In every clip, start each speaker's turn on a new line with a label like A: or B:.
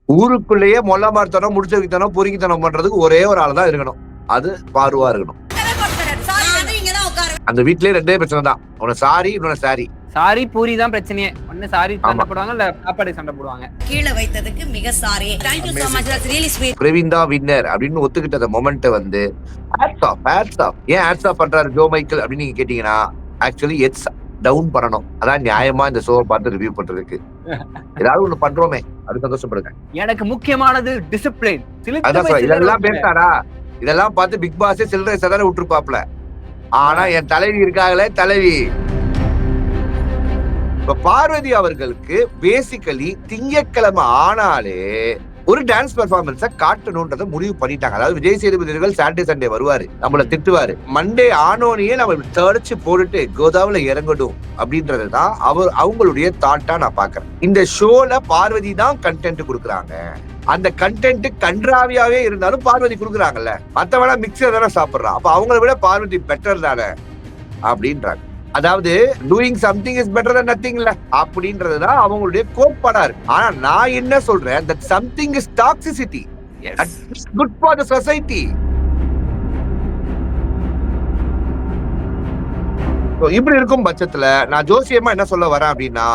A: ஊருக்குள்ளேயே மொள்ள மார்த்தனம், முடிச்சு வைத்தனம், பொறுக்கித்தனம் பண்றதுக்கு ஒரே ஒரு ஆள் தான் இருக்கணும். அது பாருவா இருக்கணும். அந்த வீட்லயே 2 பிரச்சனை தான். ஒன்னு சாரி, இன்னொன்னு சாரி.
B: சாரி பூரி தான் பிரச்சனையே. ஒன்னு சாரி சண்டை போடுவாங்க, இல்ல சாப்பாடு சண்டை போடுவாங்க.
C: கீழ வைத்ததுக்கு மிக sorry. Thank you so much. That's really sweet.
A: Praveen தான் வின்னர் அப்படின்னு ஒத்துக்கிட்ட அந்த மொமெண்ட் வந்து ஹேட்ஸ் ஆஃப். ஏன் ஹேட்ஸ் ஆஃப் பண்றாரு ஜோ மைக்கேல் அப்படின்னு நீங்க கேட்டீங்கன்னா, ஆக்சுவலி எட்ஸ் டவுன் பண்ணணும். அதான் நியாயமா இந்த ஷோவை பார்த்து ரிவ்யூ பண்றதுக்கு. ஏதாவது ஒண்ணு பண்றோமே, அது சந்தோஷப்படுங்க.
B: எனக்கு முக்கியமானது டிசிப்ளின்.
A: அதான் இதெல்லாம் பேசாரா? இதெல்லாம் பார்த்து பிக் பாஸே சில்லறை சதற விட்டுருப்பாப்ல. ஆனா என் தலைவி இருக்காங்களே தலைவி. இப்ப பார்வதி அவர்களுக்கு பேசிக்கலி திங்கட்கிழமை ஆனாலே ஒரு டான்ஸ் பெர்ஃபார்மன்ஸ காட்டணும்ன்றத முடிவு பண்ணிட்டாங்க. அதாவது விஜய் சேதுபதி சாட்டர்டே சண்டே வருவாரு, நம்மள திட்டுவாரு. மண்டே ஆனோனையே நம்ம தடிச்சு போட்டுட்டு கோதாவில இறங்கணும் அப்படின்றதுதான் அவங்களுடைய தாட்டா நான் பாக்குறேன். இந்த ஷோல பார்வதி தான் கண்டென்ட் கொடுக்குறாங்க. அந்த கண்டென்ட் கன்றாவியாவே இருந்தாலும் பார்வதி கொடுக்குறாங்கல்ல. மத்தவனா மிக்சர் தானே சாப்பிடுறான். அப்ப அவங்களை விட பார்வதி பெட்டர் தானே அப்படின்றாங்க. அதாவது doing something is better than nothing இல்ல அப்படின்றதுதான் அவங்களுடைய கோட்பாடா இருக்கு. ஆனா நான் என்ன சொல்றேன், that something is toxicity. It's good for the society. இப்படி இருக்கும் பட்சத்துல நான் ஜோசியமா என்ன சொல்ல வரேன் அப்படின்னா,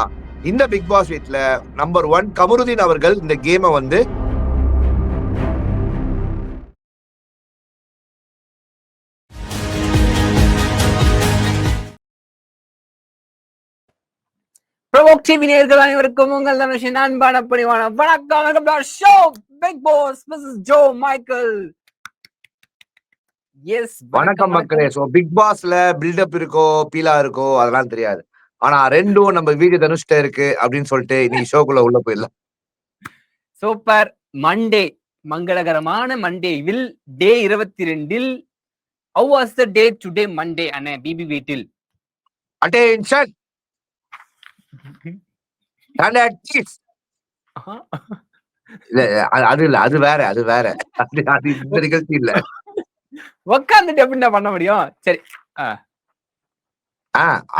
A: இந்த பிக் பாஸ் வீட்ல நம்பர் 1 கமருதீன் அவர்கள் இந்த கேமை வந்து
B: ப்ரோவோக் டிவி நேயர்கள் அனைவருக்கும் உங்கள் தனுஷின் அன்பான பணிவான வணக்கம். Show Bigg Boss Mrs Jo Michael. Yes
A: வணக்கம் மக்களே. சோ பிக் பாஸ்ல பில்டப் இருக்கோ பீலா இருக்கோ அதெல்லாம் தெரியாது. ஆனா ரெண்டும் நம்ம வீடியோ தனுஷ்ட இருக்கு அப்படின்னு சொல்லிட்டு இன்னைக்கு ஷோக்குள்ள உள்ள போயிடலாம்.
B: சூப்பர் மண்டே, மங்களகரமான மண்டேவில் டே 22 how was the day today Monday அண்ணே பிபி வீட்டில்?
A: அட்டென்ஷன் அது இல்ல, அது வேற, அது வேற. அது இந்த நிகழ்ச்சி இல்ல.
B: உட்காந்துட்டு எப்படி பண்ண முடியும்? சரி,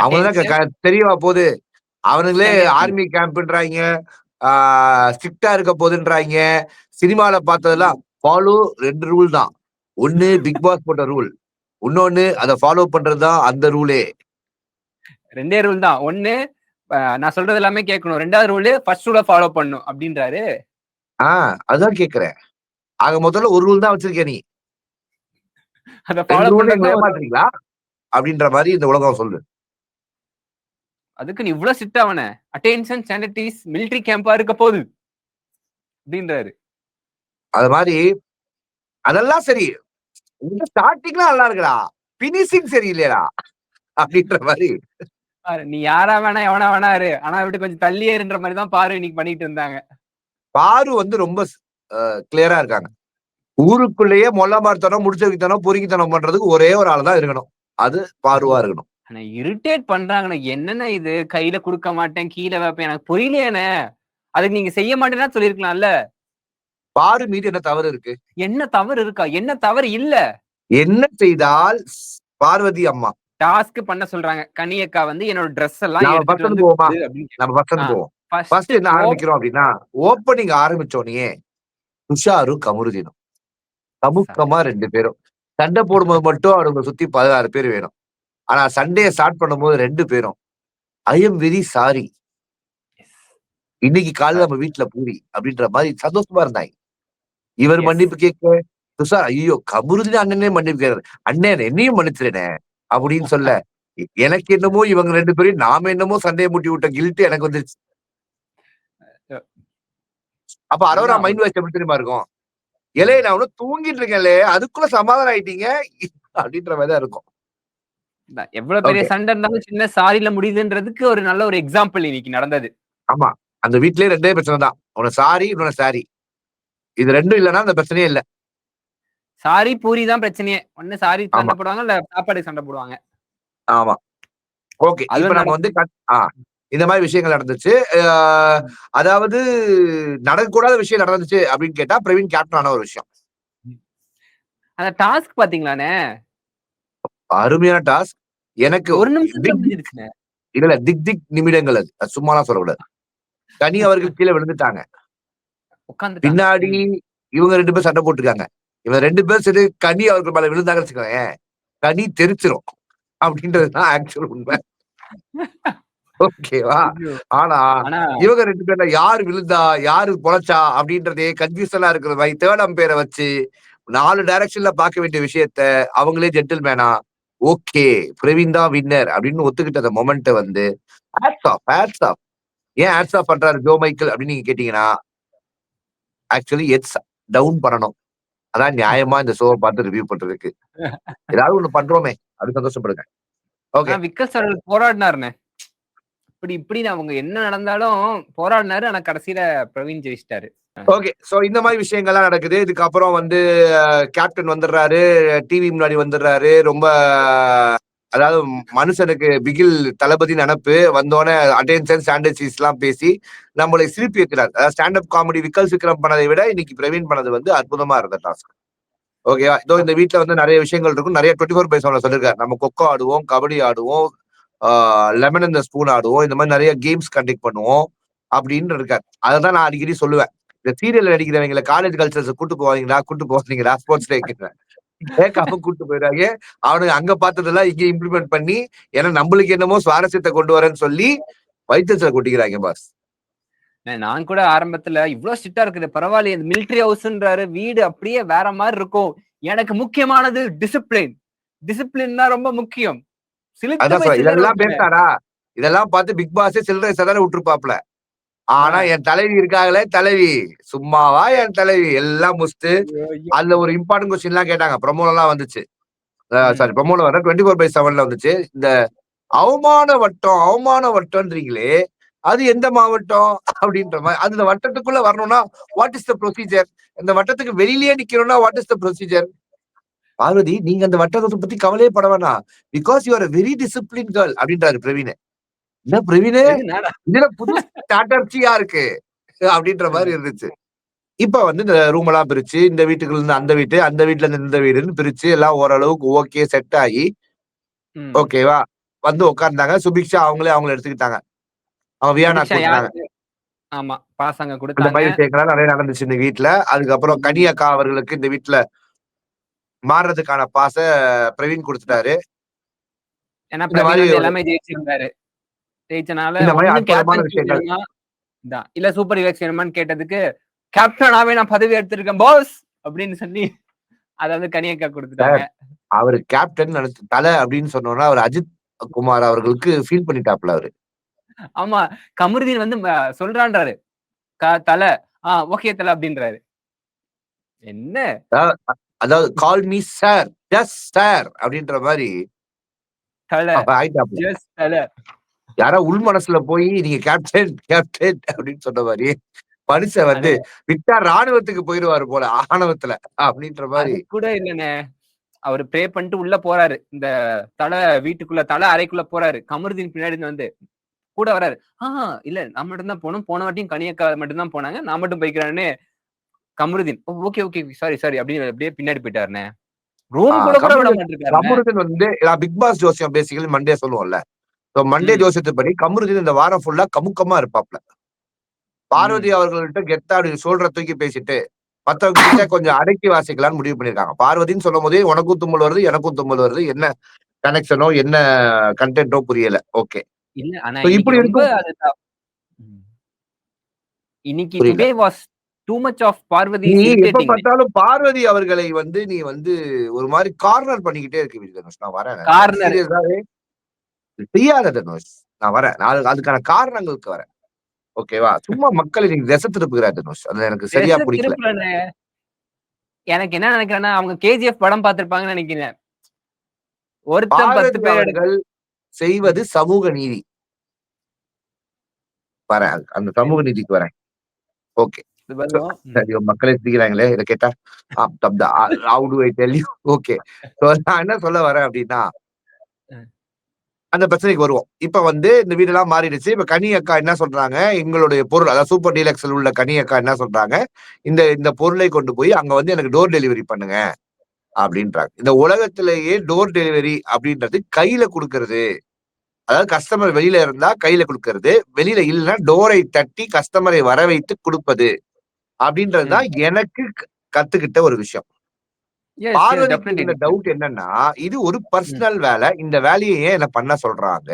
A: அவங்கதான் தெரியவா போகுது. அவனுங்களே ஆர்மி கேம்ப்ன்றாங்க, ஸ்ட்ரிக்டா இருக்க போதுன்றாங்க. சினிமால பார்த்ததெல்லாம் ஃபாலோ 2 ரூல் தான். ஒண்ணு பிக் பாஸ் போட்ட ரூல், இன்னொன்னு அதை ஃபாலோ பண்றதுதான் அந்த ரூலே.
B: 2 ரூல் தான். ஒண்ணு நான் சொல்றது எல்லாமே கேட்கணும், 2வது ரூல் ஃபர்ஸ்ட் ரூலை ஃபாலோ பண்ணும் அப்படின்றாரு.
A: அதான் கேக்குறேன். ஆக முதல்ல ஒரு ரூல் தான் வச்சிருக்கேன், நீ
B: அத ஃபாலோ பண்றீங்களா
A: ஏமாத்துறீங்களா அப்படின்ற மாதிரி இந்த உலகம் சொல்லு.
B: அதுக்கு நீ இவ்வளவு சிட்டாவன அட்டென்ஷன் சானிட்டிஸ் மிலிட்டரி கேம்பா இருக்க போகுது அப்படின்றாரு.
A: அது மாதிரி அதெல்லாம் சரி, ஸ்டார்டிங்லாம் நல்லா இருக்குடா, பினிஷிங் சரியில்லையா அப்படின்ற மாதிரி.
B: நீ யாரா வேணா எவனா வேணா இரு, ஆனா விட்டு கொஞ்சம் தள்ளியே இருன்ற மாதிரி தான் பாரு இன்னைக்கு பண்ணிட்டு இருந்தாங்க.
A: பாரு வந்து ரொம்ப கிளியரா இருக்காங்க. ஊருக்குள்ளேயே மொள்ள மார்த்தனம், முடிச்சு வைத்தனம், பொறுக்கித்தனம் பண்றதுக்கு ஒரே ஒரு ஆள் தான் இருக்கணும். அது பாருவா இருக்கணும்.
B: ஆனா இரிட்டேட் பண்றாங்கண்ணே. என்னன்னா இது, கையில குடுக்க மாட்டேன், கீழே வைப்பேன், எனக்கு புரியலையேண்ணே. அதுக்கு நீங்க செய்ய மாட்டேன்னா சொல்லிருக்கலாம்ல.
A: பாரு மீது என்ன தவறு இருக்கு?
B: என்ன தவறு இருக்கா? என்ன தவறு இல்ல. என்ன
A: செய்தால் பார்வதி அம்மா
B: டாஸ்க் பண்ண சொல்றாங்க. கனியக்கா வந்து என்னோட ட்ரெஸ் எல்லாம்
A: நம்ம ஃபர்ஸ்ட் என்ன ஆரம்பிக்கிறோம் அப்படின்னா, ஓப்பனிங் ஆரம்பிச்சோனே துஷாரும் கமருதீனும் சமுக்கமா 2 பேரும் சண்டை போடும்போது மட்டும் அவங்க சுத்தி 16 பேர் வேணும். ஆனா சண்டையை ஸ்டார்ட் பண்ணும்போது 2 பேரும் ஐ எம் வெரி சாரி, இன்னைக்கு காலையில நம்ம வீட்டுல பூரி அப்படின்ற மாதிரி சந்தோஷமா இருந்தாங்க. இவர் மன்னிப்பு கேட்க துஷார் ஐயோ கமருதீன் அண்ணனே மன்னிப்பு கேட்கிறார், அண்ணன் என்னையும் மன்னிச்சிருனே அப்படின்னு சொல்ல, எனக்கு என்னமோ இவங்க 2 பேரையும் நாம என்னமோ சண்டையை மூட்டி விட்ட கில்ட்டு எனக்கு வந்துருச்சு. அப்ப அரோரா மைண்ட் வாய்ஸ் எப்படி தெரியுமா இருக்கும், இலையே நான் ஒன்னும் தூங்கிட்டு இருக்கேன்ல அதுக்குள்ள சமாதானம் ஆயிட்டீங்க அப்படின்ற மாதிரி தான் இருக்கும்.
B: எவ்வளவு பெரிய சண்டை இருந்தாலும் சின்ன சாரியில முடியுதுன்றதுக்கு ஒரு நல்ல ஒரு எக்ஸாம்பிள் இன்னைக்கு நடந்தது.
A: ஆமா, அந்த வீட்லயே 2 பிரச்சனை தான். ஒன்னு சாரி, இன்னொன்னு சாரி. இது 2 இல்லைன்னா அந்த பிரச்சனையே இல்ல.
B: சாரி பூரி தான் பிரச்சனையே. ஒண்ணு சாரி சண்டை போடுவாங்க, இல்ல சாப்பாடு சண்டை போடுவாங்க.
A: ஆமா, ஓகே. இப்ப நம்ம வந்து இந்த மாதிரி விஷயங்கள் நடந்துச்சு. அதாவது நடக்கக்கூடாத விஷயம் நடந்துச்சு அப்படின்னு கேட்டா பிரவீன் கேப்டன் ஆன ஒரு விஷயம்.
B: அந்த டாஸ்க் பாத்தீங்களானே,
A: அருமையான டாஸ்க். எனக்கு
B: ஒரு நிமிஷம்
A: இல்ல திக் திக் நிமிடங்கள், அது சும்மாலாம் சொல்லக்கூடாது. கனி அவர்கள் கீழே விழுந்துட்டாங்க.
B: உட்காந்துட்டாங்க.
A: பின்னாடி இவங்க 2 பேர் சண்டை போட்டுருக்காங்க. இவங்க 2 பேர் சரி கனி அவர்கள் மேல விழுந்தாங்கன்னு வச்சுக்கோங்களேன், கனி தெரிச்சிரும். அப்படின்றதுதான் ஆக்சுவல் உண்மை. ஓகேவா?
B: ஐயோ!
A: ஆனா
B: ஆனா
A: இவங்க 2 பேர்ல யாரு விழுந்தா, யாரு பொழச்சா அப்படின்றதே கன்ஃபியூஷனா இருக்கிற மாரி 3 அம்பையர வச்சு 4 டைரக்ஷன்ல பார்க்க வேண்டிய விஷயத்த அவங்களே ஜென்டில்மேனா, ஓகே பிரவீன் தான் வின்னர் அப்படின்னு ஒத்துக்கிட்ட அந்த மொமெண்ட்ட வந்து ஹேட்ஸ் ஆஃப், ஹேட்ஸ் ஆஃப். ஏன் ஹேட்ஸ் ஆஃப் பண்றாரு ஜோ மைக்கேல் அப்படின்னு நீங்க கேட்டீங்கன்னா, ஆக்சுவலி ஹெட்ஸ் டவுன் பண்ணணும். அதான் நியாயமா இந்த ஷோவ பார்த்து ரிவ்யூ பண்றதுக்கு. ஏதாவது ஒண்ணு பண்றோமே அப்படின்னு சந்தோஷப்படுங்க. ஓகே.
B: ஆனா விக்கல் சார் போராடினாருண்ணே. இப்படின்னு அவங்க என்ன நடந்தாலும் போராடினாரு. ஆனா கடைசியில பிரவீன் ஜெயிச்சிட்டாரு.
A: ஓகே. சோ இந்த மாரி விஷயங்கள்லாம் நடக்குது. இதுக்கப்புறம் வந்து கேப்டன் வந்துடுறாரு. டிவி முன்னாடி வந்துடுறாரு. ரொம்ப அதாவது மனுஷனுக்கு பிகில் தளபதி நெனப்பு. வந்தோனே அட்டென்ஷன், ஸ்டாண்டர்ட்ஸ்லாம் பேசி நம்மளை சிரிப்பு வைக்கிறார். அதாவது ஸ்டாண்ட் அப் காமெடி விக்கல் விக்ரம் பண்ணதை விட இன்னைக்கு பிரவீன் பண்ணது வந்து அற்புதமா இருந்த டாஸ்க். ஓகேவா? இதோ இந்த வீட்ல வந்து நெறைய விஷயங்கள் இருக்கும். நெறைய 24/7 சொல்லிருக்காரு. நம்ம கொக்கோ ஆடுவோம், கபடி ஆடுவோம், லெமன் இந்த ஸ்பூன் ஆடுவோம். இந்த மாதிரி நிறைய கேம்ஸ் கண்டக்ட் பண்ணுவோம் அப்படின்னு இருக்காரு. அததான் நான் அடிக்கடி சொல்லுவேன். இந்த சீரியல் நடிக்கிறவங்களை காலேஜ் கல்ச்சர்ஸ் கூட்டு போவாதீங்களா ஸ்போர்ட்ஸ் டேக்கு கேட்காம கூட்டு போயிடாங்க. அவனுக்கு அங்க பார்த்ததெல்லாம் இங்க இம்ப்ளிமெண்ட் பண்ணி ஏன்னா நம்மளுக்கு என்னமோ சுவாரஸ்யத்தை கொண்டு வரேன்னு சொல்லி வைத்தியத்துல கொட்டிக்கிறாங்க பாஸ்.
B: நான் கூட ஆரம்பத்துல இவ்வளவு ஸ்ட்ரிக்டா இருக்குது பரவாயில்ல, இந்த மிலிட்டரி ஹவுஸ்ன்றாரு, வீடு அப்படியே வேற மாதிரி இருக்கும். எனக்கு முக்கியமானது டிசிப்ளின். டிசிப்ளின் தான் ரொம்ப முக்கியம்.
A: இதெல்லாம் பேசாரா? இதெல்லாம் பார்த்து பிக் பாஸ் சில்லறை சதற விட்டுருப்பாப்ல. ஆனா என் தலைவி இருக்காங்களே தலைவி சும்மாவா என் தலைவி எல்லாம் முஸ்து. அதுல ஒரு இம்பார்ட்டன்ட் கொஸ்டின் எல்லாம் கேட்டாங்க. ப்ரமோல எல்லாம் வந்துச்சு. சாரி ப்ரமோல வர 24/7 வந்துச்சு. இந்த அவமான வட்டம்ன்றீங்களே அது எந்த மாவட்டம் அப்படின்ற மாதிரி அந்த வட்டத்துக்குள்ள வரணும்னா வாட் இஸ் த ப்ரொசீஜர்? இந்த வட்டத்துக்கு வெளியிலேயே நிக்கணும்னா what is the procedure? Parvathi நீங்க அந்த வட்டத்தை பத்தி கவலையே பட வேணாம். Because you are very discipline girl அப்படின்றாரு பிரவீன். என்ன பிரவீனு இதுல புது ஸ்ட்ராட்டர்ஜியா இருக்கு அப்படின்ற மாதிரி இருந்துச்சு. இப்ப வந்து இந்த ரூம் எல்லாம் பிரிச்சு இந்த வீட்டுக்குள்ள இருந்து அந்த வீட்டு, அந்த வீட்டுல இருந்து இந்த வீடுன்னு பிரிச்சு எல்லாம் ஓரளவுக்கு ஓகே செட் ஆகி ஓகேவா வந்து உட்கார்ந்தாங்க. சுபிக்ஷா அவங்களே அவங்கள எடுத்துக்கிட்டாங்க. அவங்க வியானா கொடுத்தாங்க.
B: ஆமா பாசங்க
A: அந்த
B: கொடுத்தாங்க.
A: மாதிரி விஷயங்கள்லாம் நிறைய நடந்துச்சு இந்த வீட்டுல. அதுக்கப்புறம் கனி அக்கா அவர்களுக்கு இந்த வீட்டுல மாறுறதுக்கான பாச பிரவீன் கொடுத்துட்டாரு.
B: ஏன்னா பிரவீன் வந்து எல்லாமே ஜெயிச்சிருந்தாரு. ஜெயிச்சனால
A: இந்த மாதிரி
B: ஒண்ணு
A: அற்புதமான விஷயங்கள்
B: கேப்டன் இல்ல சூப்பர் ரிலாக்ஸ் வேணுமான்னு கேட்டதுக்கு கேப்டனாவே நான் பதவி எடுத்திருக்கேன் பாஸ் அப்படின்னு சொல்லி அத வந்து கனியக்கா கொடுத்துட்டாங்க.
A: அவரு கேப்டன் தலை அப்படின்னு சொன்னோம்னா அவர் அஜித் குமார் அவர்களுக்கு ஃபீல் பண்ணிட்டாப்ல அவரு.
B: ஆமா கமருதீன் வந்து சொல்றான்றாரு தலை ஓகே தலை அப்படின்றாரு. என்ன
A: அதாவது call me sir just sir அப்படின்ற மாதிரி யாரா உள் மனசுல போய் நீங்க கேப்டன் கேப்டன் அப்படின்னு சொன்ன மாதிரி மனுஷன் வந்து விட்டா ராணுவத்துக்கு போயிருவாரு போல ஆணவத்துல அப்படின்ற மாதிரி
B: கூட இல்லைண்ணே. அவரு ப்ரே பண்ணிட்டு உள்ள போறாரு. இந்த தலை வீட்டுக்குள்ள தலை அறைக்குள்ள போறாரு. கமருதீன் பின்னாடி வந்து கூட வராரு. இல்ல நான் மட்டும் தான் போனோம். போன வாட்டியும் கனியக்கா மட்டும் தான் போனாங்க. நான் மட்டும் போய்க்கிறேன்னு Kamarudeen okay okay sorry sorry அப்படின்னு அப்படியே பின்னாடி போயிட்டாருண்ணே. ரூம் கூட விட மாட்டிருக்காரு.
A: கமருதீன் வந்து பிக் பாஸ் ஜோசியம் பேசிக்கலி மண்டே சொல்லுவோம்ல. மண்டே ஜோசியத்துப்படி கமருதீன் இந்த வாரம் ஃபுல்லா கமுக்கமா இருப்பாப்ல. பார்வதி அவர்கள்ட்ட கெத்தா அப்படி சொல்ற தூக்கி பேசிட்டு மத்தவங்க கிட்ட கொஞ்சம் அடக்கி வாசிக்கலாம்னு முடிவு பண்ணிருக்காங்க. பார்வதின்னு சொல்லும் போதே உனக்கும் தும்மல் வருது எனக்கும் தும்மல் வருது. என்ன கனெக்ஷனோ என்ன கண்டென்ட்டோ புரியல. ஓகே
B: இல்ல ஆனா
A: இப்படி
B: ரொம்ப இன்னைக்கு today was too much of Parvathy.
A: நீ எப்ப பார்த்தாலும் பார்வதி அவர்களை வந்து நீ வந்து ஒரு மாதிரி கார்னர் பண்ணிக்கிட்டே இருக்கு தனுஷ். நான் வரேன் சீரியஸாவே செய்யாத தனுஷ். நான் வரேன். அதுக்கான காரணங்களுக்கு வரேன். ஓகேவா சும்மா மக்களை நீங்க திசை திருப்புகிறார் தனுஷ். அது எனக்கு சரியா பிடிக்கல.
B: எனக்கு என்ன நினைக்கிறேன்னா அவங்க கேஜிஎஃப் படம் பார்த்திருப்பாங்கன்னு நினைக்கிறேன்.
A: ஒருத்தர் 10 பேர்கள் செய்வது சமூக நீதி. வரேன் அந்த சமூக நீதிக்கு வரேன். ஓகே மக்களை சிரிக்கிறாங்களே இதை கேட்டா how do I tell you? Okay நான் என்ன சொல்ல வரேன் அப்படின்னா அந்த பிரச்சனைக்கு வருவோம். இப்ப வந்து இந்த வீடெல்லாம் மாறிடுச்சு. இப்ப கனி அக்கா என்ன சொல்றாங்க, எங்களுடைய பொருள் அதாவது சூப்பர் டீலக்ஸ்ல உள்ள கனி அக்கா என்ன சொல்றாங்க, இந்த பொருளை கொண்டு போய் அங்க வந்து எனக்கு டோர் டெலிவரி பண்ணுங்க அப்படின்றாங்க. இந்த உலகத்திலேயே டோர் டெலிவரி அப்படின்றது கையில கொடுக்கறது. அதாவது கஸ்டமர் வெளியில இருந்தா கையில கொடுக்கறது, வெளியில இல்லைன்னா டோரை தட்டி கஸ்டமரை வர வைத்து கொடுப்பது அப்படின்றதுதான் எனக்கு கத்துக்கிட்ட ஒரு விஷயம்.
B: எஸ்
A: பார்வதிக்கு
B: டெஃபினெட்லி.
A: இருந்த டவுட் என்னன்னா, இது ஒரு பர்சனல் வேலை, இந்த வேலையை ஏன் என்ன பண்ண சொல்றாங்க,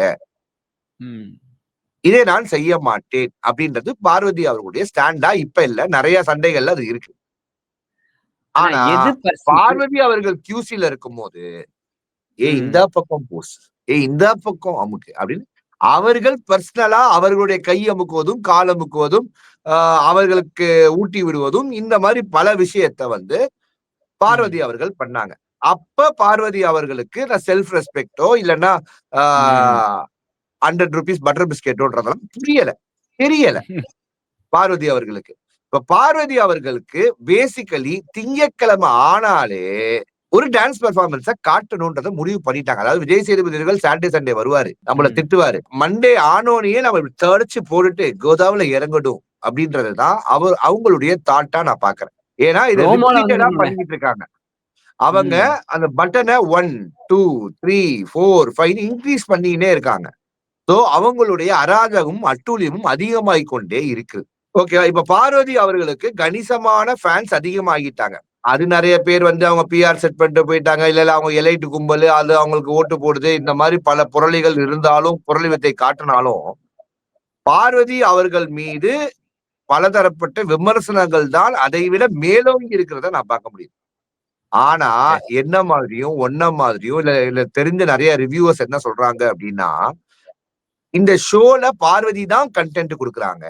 A: இதை நான் செய்ய மாட்டேன் அப்படின்றது பார்வதி அவர்களுடைய ஸ்டாண்டா இப்ப இல்ல, நிறைய சண்டைகள்ல அது இருக்கு. ஆனா பார்வதி அவர்கள் கியூசில இருக்கும்போது இந்த பக்கம் போஸ், இந்த பக்கம் அமுக்கு அப்படின்னு அவர்கள் பர்சனலா அவர்களுடைய கை அமுக்குவதும் கால் அமுக்குவதும் அவர்களுக்கு ஊட்டி விடுவதும் இந்த மாதிரி பல விஷயத்த பார்வதி அவர்கள் பண்ணாங்க. அப்ப பார்வதி அவர்களுக்கு நான் செல்ஃப் ரெஸ்பெக்டோ இல்லைன்னா 100 rupees பட்டர் பிஸ்கெட்டோன்றதெல்லாம் தெரியல பார்வதி அவர்களுக்கு. இப்ப பார்வதி அவர்களுக்கு பேசிக்கலி திங்கட்கிழமை ஆனாலே ஒரு டான்ஸ் பெர்ஃபார்மன்ஸ காட்டணும்ன்றத முடிவு பண்ணிட்டாங்க. அதாவது விஜய் சேதுபதிகள் சாட்டர்டே சண்டே வருவாரு, நம்மள திட்டுவாரு. மண்டே ஆனோனையே நம்ம தடிச்சு போட்டுட்டு கோதாவில இறங்கணும் அப்படின்றதுதான் அவங்களுடைய தாட்டா நான் பாக்குறேன். ஏன்னா இதை ரிப்பீட்டடா பண்ணிட்டு இருக்காங்க. அவங்க அந்த பட்டனை 1 2 3 4 5 இன்க்ரீஸ் பண்ணிக்கிட்டே இருக்காங்க. சோ அவங்களுடைய அராஜகமும் அட்டூழியமும் அதிகமாகிக் கொண்டே இருக்கு. ஓகேவா? இப்ப பார்வதி அவர்களுக்கு கணிசமான ஃபேன்ஸ் அதிகமாகிட்டாங்க. அது நிறைய பேர் அவங்க பிஆர் செட் பண்ணிட்டு போயிட்டாங்க, இல்ல அவங்க எலைட்டு கும்பல் அது அவங்களுக்கு ஓட்டு போடுது, இந்த மாதிரி பல புரளிகள் இருந்தாலும் புரளி வித்தை காட்டினாலும் பார்வதி அவர்கள் மீது பலதரப்பட்ட விமர்சனங்கள் தான் அதை விட மேலோங்கி இருக்கிறத நான் பார்க்க முடியும். ஆனா என்ன மாதிரியும் ஒன்ன மாதிரியும் இல்ல தெரிஞ்ச நிறைய ரிவ்யூவர்ஸ் என்ன சொல்றாங்க அப்படின்னா, இந்த ஷோல பார்வதி தான் கண்டென்ட் கொடுக்குறாங்க,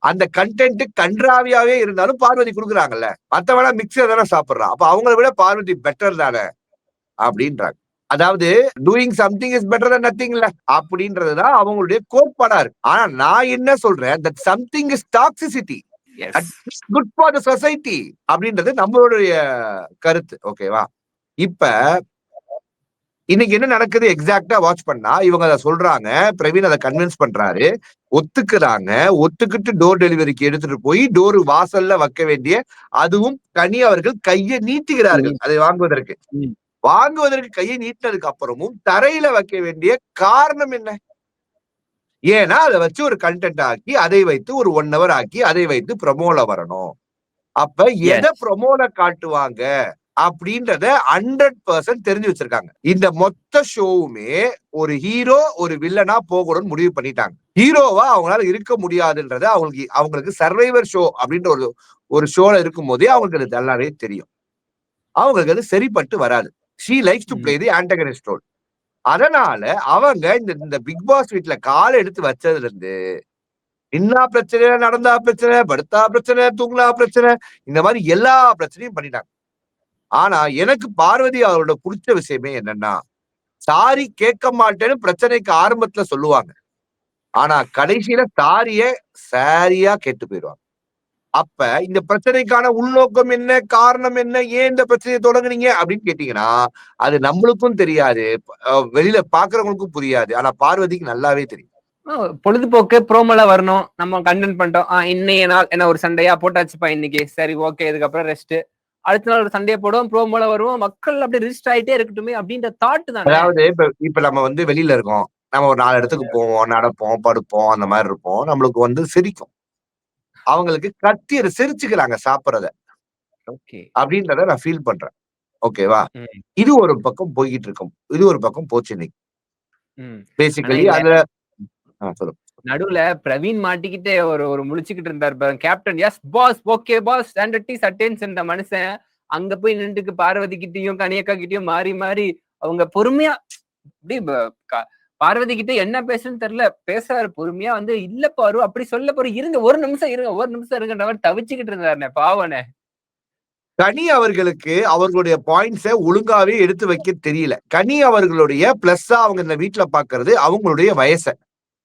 A: அந்த கண்டென்ட் கன்றாவியாவே இருந்தாலும் பார்வதி கொடுக்குறாங்கல்ல, மத்தவனா மிக்சர் தானே சாப்பிடுறான், அப்ப அவங்களை விட பார்வதி பெட்டர் தானே அப்படின்றாங்க. அதாவது doing something is better than nothing இல்ல அப்படின்றதுதான் அவங்களுடைய கோட்பாடா இருக்கு. ஆனா நான் என்ன சொல்றேன், that something is toxicity, good for the society அப்படின்றது நம்மளுடைய கருத்து. ஓகேவா? இப்ப இன்னைக்கு என்ன நடக்குது எக்ஸாக்டா வாட்ச் பண்ணா, இவங்க அதை சொல்றாங்க, பிரவீன் அதை கன்வின்ஸ் பண்றாரு, ஒத்துக்குறாங்க, ஒத்துக்கிட்டு டோர் டெலிவரிக்கு எடுத்துட்டு போய் டோர் வாசல்ல வைக்க வேண்டிய, அதுவும் கனி அவர்கள் கையை நீட்டுகிறார்கள் அதை வாங்குவதற்கு கையை நீட்டினதுக்கு அப்புறமும் தரையில வைக்க வேண்டிய காரணம் என்ன? ஏன்னா அதை வச்சு ஒரு கண்டென்ட் ஆக்கி அதை வைத்து ஒரு 1 hour ஆக்கி அதை வைத்து ப்ரமோல வரணும். அப்ப எதை ப்ரமோல காட்டுவாங்க அப்படின்றத 100% தெரிஞ்சு வச்சிருக்காங்க. இந்த மொத்த ஷோவுமே ஒரு ஹீரோ ஒரு வில்லனா போகணும்னு முடிவு பண்ணிட்டாங்க. ஹீரோவா அவங்களால இருக்க முடியாதுன்றத அவங்களுக்கு சர்வைவர் ஷோ அப்படின்ற ஒரு ஷோல இருக்கும் போதே அவங்களுக்கு அது நல்லாவே தெரியும். அவங்களுக்கு அது சரிப்பட்டு வராது. she likes to play the antagonist role. அதனால அவங்க இந்த பிக் பாஸ் வீட்ல காலை எடுத்து வச்சதுல இருந்து நின்னா பிரச்சனை, நடந்தா பிரச்சனை, படுத்தா பிரச்சனை, தூங்கினா பிரச்சனை, இந்த மாதிரி எல்லா பிரச்சனையும் பண்ணிட்டாங்க. ஆனா எனக்கு பார்வதி அவரோட பிடிச்ச விஷயமே என்னன்னா, சாரி கேட்க மாட்டேன்னு பிரச்சனைக்கு ஆரம்பத்துல சொல்லுவாங்க, ஆனா கடைசியில சாரியா கேட்டு போயிடுவாங்க. அப்ப இந்த பிரச்சனைக்கான உள்நோக்கம் என்ன, காரணம் என்ன, ஏன் இந்த பிரச்சனையை தொடங்குனீங்க அப்படின்னு கேட்டீங்கன்னா அது நம்மளுக்கும் தெரியாது, வெளியில பாக்குறவங்களுக்கும் புரியாது. ஆனா பார்வதிக்கு நல்லாவே தெரியும்.
B: பொழுதுபோக்கு ப்ரோமோல வரணும், நம்ம கண்டென்ட் பண்ணிட்டோம், இன்னைய நாள் என்ன ஒரு சண்டையா போட்டாச்சுப்பா இன்னைக்கு, சரி ஓகே இதுக்கப்புறம் ரெஸ்ட், அடுத்த நாள் ஒரு சண்டையை போடுவோம், ப்ரோமோல வருவோம், மக்கள் அப்படியே ரிஜிஸ்டர் ஆயிட்டே இருக்கட்டுமே அப்படின்ற தாட் தான்.
A: அதாவது இப்ப நம்ம வெளியில இருக்கோம், நம்ம ஒரு 4 இடத்துக்கு போவோம், நடப்போம், படுப்போம், அந்த மாதிரி இருப்போம், நம்மளுக்கு சிரிக்கும். அவங்களுக்கு கத்தி சிரிச்சுக்கிறாங்க சாப்பிடுறத அப்படின்றத நான் ஃபீல் பண்றேன். ஓகேவா? இது ஒரு பக்கம் போய்கிட்டு இருக்கும், இது ஒரு பக்கம் போச்சு இன்னைக்கு. பேசிக்கலி அதுல
B: நடுவுல பிரவீன் மாட்டிக்கிட்டே ஒரு முழிச்சுக்கிட்டு இருந்தார் captain. Yes boss, okay boss, standard டீ சட்டேன்ஸ் இந்த மனுஷன் அங்க போய் நின்றுக்கு பார்வதி கிட்டயும் கனியக்கா கிட்டயும் மாறி மாறி அவங்க பொறுமையா அப்படி பார்வதி கிட்ட என்ன பேசுன்னு தெரியல, பேசுறாரு பொறுமையா, இல்ல பாரு அப்படி சொல்ல பாரு, இருங்க ஒரு நிமிஷம் இருங்கன்ற தவிச்சுக்கிட்டு இருந்தாருனே பாவனே.
A: கனி அவர்களுக்கு அவர்களுடைய பாயிண்ட்ஸை ஒழுங்காவே எடுத்து வைக்க தெரியல. கனி அவர்களுடைய பிளஸ்ஸா அவங்க இந்த வீட்டுல பாக்குறது அவங்களுடைய வயசை,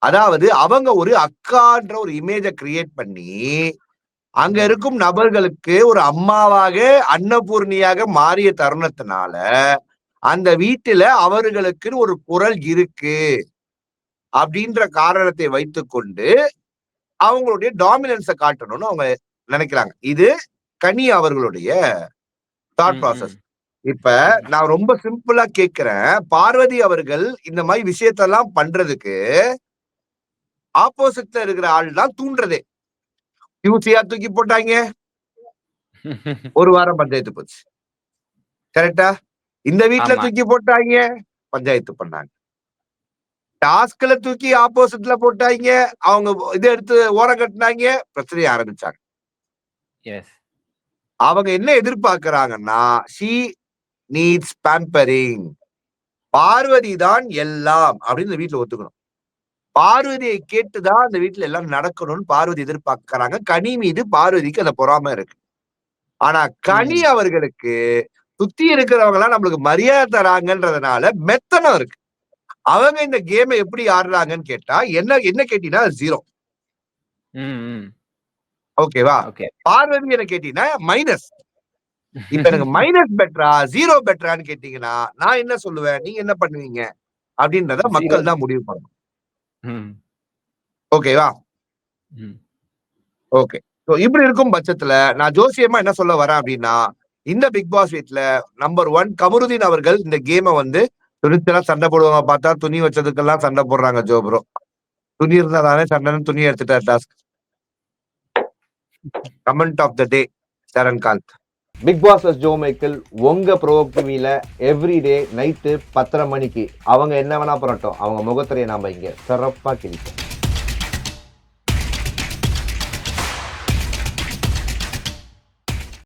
A: அதாவது அவங்க ஒரு அக்கான்ற ஒரு இமேஜை கிரியேட் பண்ணி அங்க இருக்கும் நபர்களுக்கு ஒரு அம்மாவாக அன்னபூர்ணியாக மாறிய தருணத்தினால அந்த வீட்டுல அவர்களுக்குன்னு ஒரு குரல் இருக்கு அப்படின்ற காரணத்தை வைத்துக்கொண்டு அவங்களுடைய டாமினன்ஸை காட்டணும்னு அவங்க நினைக்கிறாங்க. இது கனி அவர்களுடைய தாட் ப்ராசஸ். இப்ப நான் ரொம்ப சிம்பிளா கேட்கிறேன், பார்வதி அவர்கள் இந்த மாதிரி விஷயத்தெல்லாம் பண்றதுக்கு ஆப்போசிட்ல இருக்கிற ஆள் தான் தூண்டுறதே. யூசியா தூக்கி போட்டாங்க, ஒரு வாரம் பஞ்சாயத்து போச்சு. கரெக்டா? இந்த வீட்ல
B: ஆமா.
A: தூக்கி போட்டாங்க, பஞ்சாயத்து பண்ணாங்க. டாஸ்க்ல தூக்கி ஆப்போசிட்ல போட்டாங்க, அவங்க இத எடுத்து ஓரம் கட்டுனாங்க, பிரச்சனைய ஆரம்பிச்சாங்க.
B: எஸ்.
A: அவங்க என்ன எதிர்பார்க்கறாங்கன்னா, ஷி நீட்ஸ் பேம்பரிங். பார்வதி தான் எல்லாம் அப்படின்னு இந்த வீட்ல ஒத்துக்கணும். பார்வதியை கேட்டுதான் அந்த வீட்ல எல்லாம் நடக்கணும்னு பார்வதி எதிர்பார்க்கறாங்க. கனி மீது பார்வதிக்கு அந்த பொறாமை இருக்கு. ஆனா கனி அவர்களுக்கு சுத்தி இருக்கிறவங்க எல்லாம் நம்மளுக்கு மரியாதை தராங்கன்றதுனால மெத்தனம் இருக்கு. அவங்க இந்த கேமை எப்படி ஆடுறாங்கன்னு கேட்டா என்ன என்ன கேட்டீங்கன்னா 0. ஓகேவா?
B: ஓகே.
A: பார்வதி என்ன கேட்டீங்கன்னா மைனஸ். இப்ப எனக்கு மைனஸ் பெட்டரா 0 பெட்டரான்னு கேட்டீங்கன்னா நான் என்ன சொல்லுவேன், நீங்க என்ன பண்ணுவீங்க அப்படின்றத மக்கள் தான் முடிவு பண்ணணும். ஓகேவா? ஓகே. இப்படி இருக்கும் பட்சத்துல நான் ஜோசியமா என்ன சொல்ல வரேன் அப்படின்னா, இந்த பிக் பாஸ் வீட்ல நம்பர் 1 கமருதீன் அவர்கள் இந்த கேமை வந்து துணிச்சலா சண்டை போடுவாங்க பார்த்தா துணி வச்சதுக்கெல்லாம் சண்டை போடுறாங்க ஜோ ப்ரோ. துணி இருந்தா தானே சண்டைன்னு துணி எடுத்துட்டார் task. Comment of the day Sarankanth.
D: Big Boss Jo Michael உங்க ப்ரோ டிவில எவ்ரிடே நைட்டு 10:30 மணிக்கு அவங்க என்ன வேணா பண்ணட்டும் அவங்க முகத்திரையை நாம இங்க சிறப்பா கிழிப்போம்.